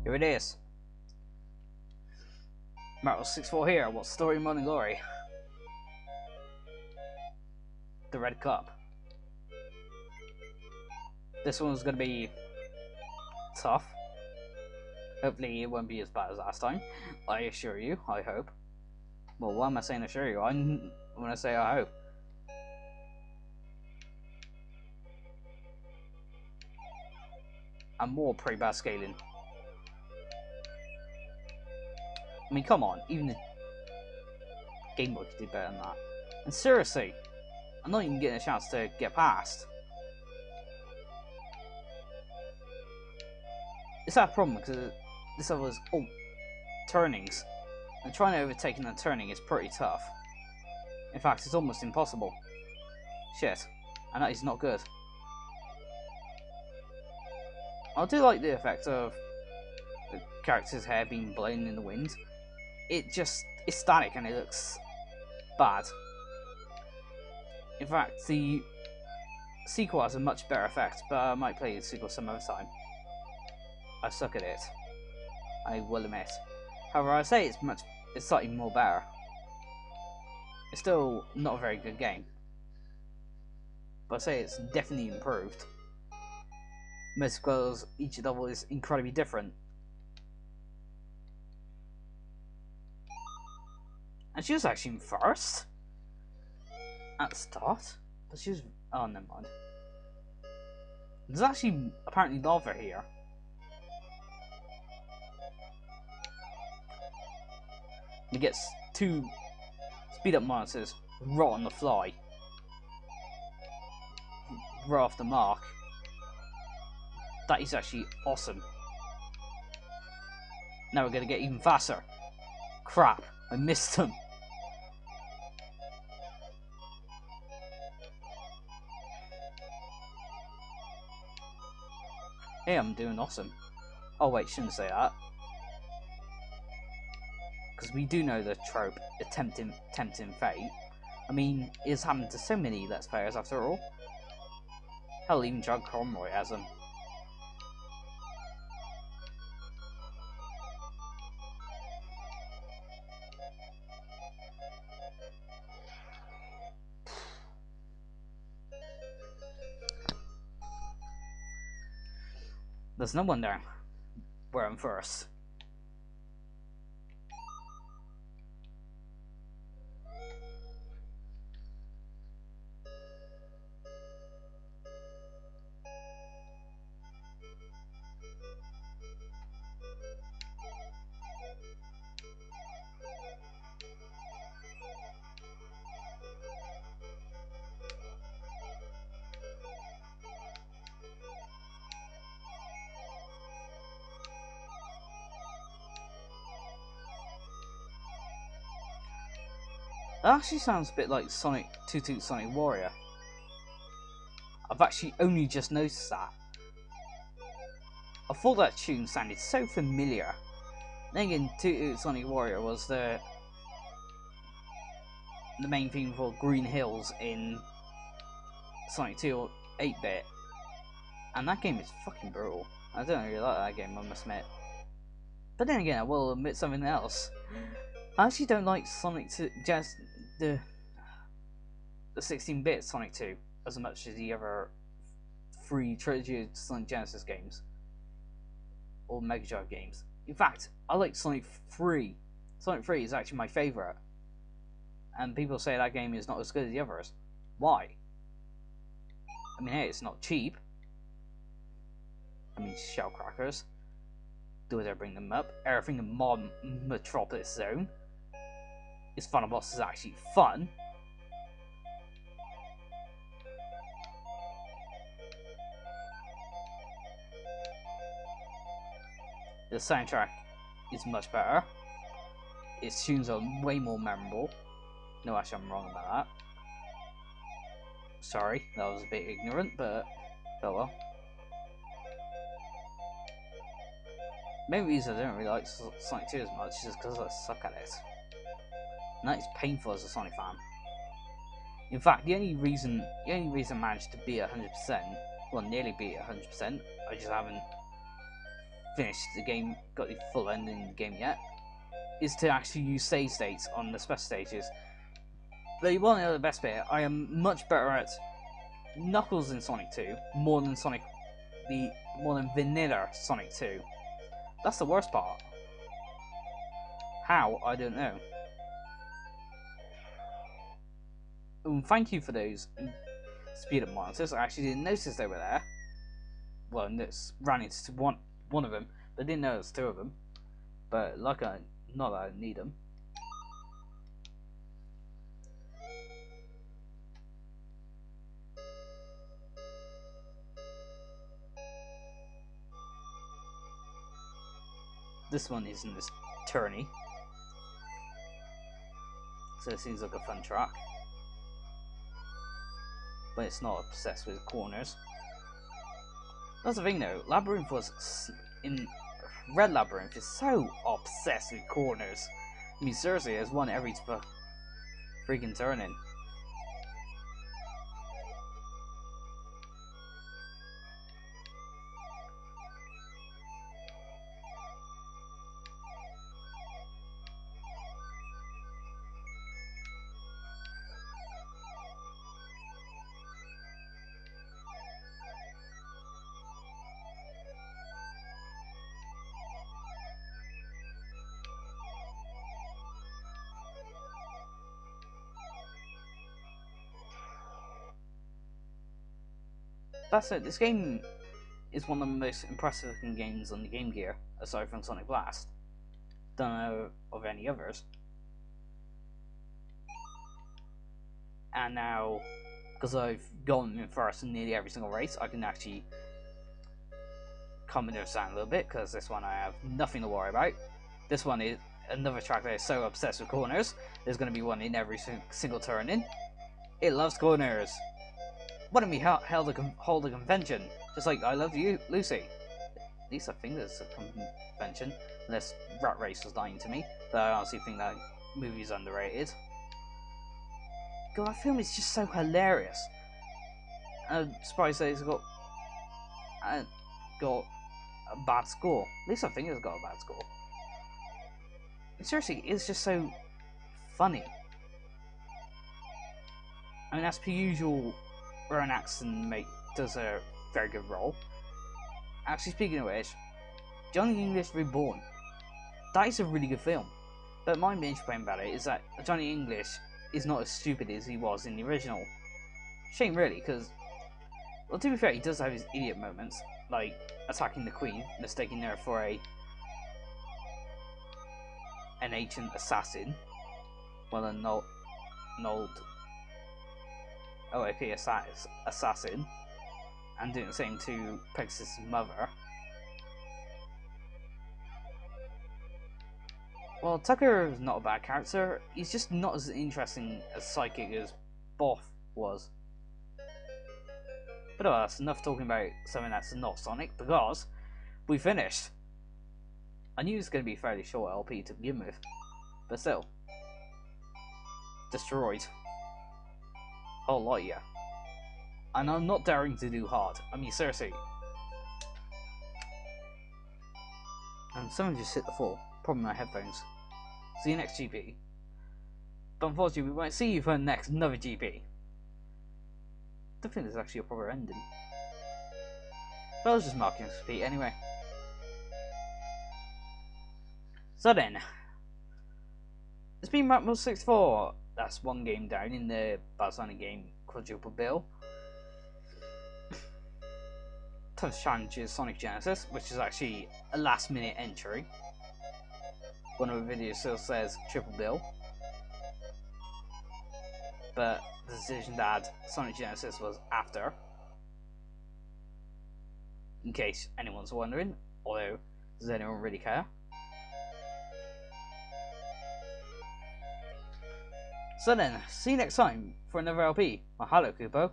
Here it is. Marvel64 here. What story, Morning Glory? The Red Cup. This one's gonna be tough. Hopefully it won't be as bad as last time. I assure you, I hope. Well, why am I saying assure you? When I say I hope. And more pretty bad scaling. I mean, come on, even the Game Boy could do better than that. And seriously, I'm not even getting a chance to get past. It's that problem because this level is all turnings, and trying to overtake in a turning is pretty tough. In fact, it's almost impossible. Shit, and that is not good. I do like the effect of the character's hair being blown in the wind. It's static and it looks bad. In fact, the sequel has a much better effect, but I might play the sequel some other time. I suck at it, I will admit. However, I say it's slightly more better. It's still not a very good game, but I say it's definitely improved. Most because each level is incredibly different. And she was actually in first at the start, but she was. Oh, never mind. There's actually apparently lava here. He gets 2 speed up monsters right on the fly, right off the mark. That is actually awesome. Now we're gonna get even faster. Crap, I missed them. Hey, I'm doing awesome. Oh wait, shouldn't say that. Because we do know the trope, tempting fate. I mean, it's happened to so many Let's Players after all. Hell, even John Conroy has them. There's no one there where I'm first. That actually sounds a bit like Sonic 2 Sonic Warrior. I've actually only just noticed that. I thought that tune sounded so familiar. Then again, 2 Sonic Warrior was the main theme for Green Hills in Sonic 2 8-bit. And that game is fucking brutal. I don't really like that game, I must admit. But then again, I will admit something else. I actually don't like Sonic 2, just the 16-bit Sonic 2 as much as the other 3 trilogy Sonic Genesis games or Mega Drive games. In fact, I like Sonic 3. Sonic 3 is actually my favourite, and people say that game is not as good as the others. Why? I mean, hey, it's not cheap. I mean, shellcrackers. Do they bring them up? Everything in modern Metropolis Zone. Is Final Boss is actually fun. The soundtrack is much better. Its tunes are way more memorable. No, actually, I'm wrong about that. Sorry, that was a bit ignorant, but oh well. Main reason I don't really like Sonic 2 as much is because I suck at it. And that is painful as a Sonic fan. In fact, the only reason I managed to beat 100%, well, nearly beat 100%, I just haven't finished the game, got the full ending of the game yet, is to actually use save states on the special stages. But you want to know the best bit? I am much better at Knuckles in Sonic 2 more than vanilla Sonic 2. That's the worst part. How? I don't know. Thank you for those speed up monitors. I actually didn't notice they were there. Well, ran into one of them, but didn't notice two of them. But not that I need them. This one isn't as turny, so it seems like a fun track. But it's not obsessed with corners. That's the thing though, in Red Labyrinth is so obsessed with corners. I mean, seriously, there's one every freaking turning. That's it, this game is one of the most impressive looking games on the Game Gear, aside from Sonic Blast. Don't know of any others. And now, because I've gone in first in nearly every single race, I can actually calm my nerves down a little bit, because this one I have nothing to worry about. This one is another track that is so obsessed with corners. There's going to be one in every single turn in. It loves corners. Why don't we hold a convention? Just like I Love You, Lucy. At least I think there's a convention. Unless Rat Race was lying to me. But I honestly think that movie is underrated. God, that film is just so hilarious. I'm surprised that it's got a bad score. At least I think it's got a bad score. And seriously, it's just so funny. I mean, as per usual, Rowan Atkinson does a very good role. Actually, speaking of which, Johnny English Reborn. That is a really good film. But my main complaint about it is that Johnny English is not as stupid as he was in the original. Shame, really, because, well, to be fair, he does have his idiot moments, like attacking the Queen, mistaking her for an ancient assassin, well, an old OAP assassin, and doing the same to Pegasus' mother. Well, Tucker is not a bad character, he's just not as interesting as psychic as Boff was. But that's enough talking about something that's not Sonic, because we finished. I knew it was going to be a fairly short LP to begin with, but still. Destroyed. Whole lot, yeah. And I'm not daring to do hard. I mean, seriously. And someone just hit the floor. Probably my headphones. See you next GP. But unfortunately, we won't see you for another GP. I don't think there's actually a proper ending. But I was just marking speed anyway. So then, it's been Matmo 64. That's one game down in the Bowser game Quadruple Bill. Toughest challenge is Sonic Genesis, which is actually a last minute entry. One of the videos still says Triple Bill. But the decision to add Sonic Genesis was after. In case anyone's wondering, although does anyone really care? So then, see you next time for another LP. Mahalo, Kupo.